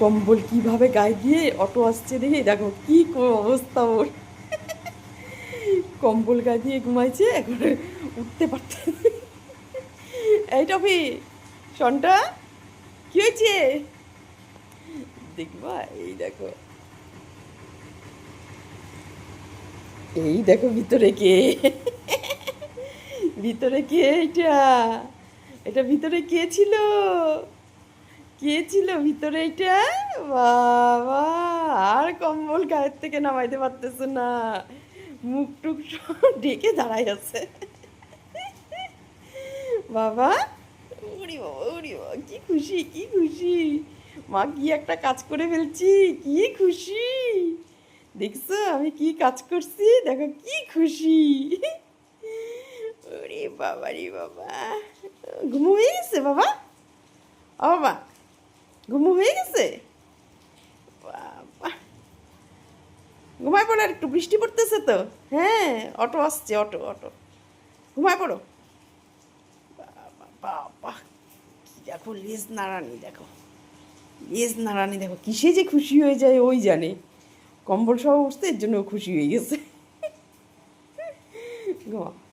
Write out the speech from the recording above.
কম্বল কিভাবে গায়ে দিয়ে অটো আসছে দেখে দেখো কি অবস্থা ওর। কম্বল গায়ে দিয়ে ঘুমাইছে, এখন উঠতে পারতে। এই টফি, শনটা কি হয়েছে দেখবা? এই দেখো, এই দেখো ভিতরে কে, ভিতরে কে এটা, এটা ভিতরে কে ছিল, কে ছিল ভিতরে এটা? বাবা, আর কম্বল গায়ের থেকে নামাইতে পারতেছে না, মুখ টুক সব ঢেকে দাঁড়াই আছে। বাবা, উড়ি বাবা, উড়ি বাবা, কি খুশি, কি খুশি, মা কি একটা কাজ করে ফেলছি, কি খুশি। দেখছো আমি কি কাজ করছি, দেখো কি খুশি। ওরে বাবা রে বাবা, ঘুমো হয়ে গেছে বাবা, ও বাবা, ঘুমো হয়ে গেছে বাবা। ঘুমায় পড়ো, আর একটু বৃষ্টি পড়তেছে তো। হ্যাঁ, অটো আসছে, অটো অটো, ঘুমায় পড়ো। বাবা বাবা, কি দেখো লেজ নাড়ানি, দেখো লেজ নাড়ানি, দেখো কিসে যে খুশি হয়ে যায় ওই জানে। কম্বল সহ উঠতে এর জন্য খুশি হয়ে গেছে। ঘুমা।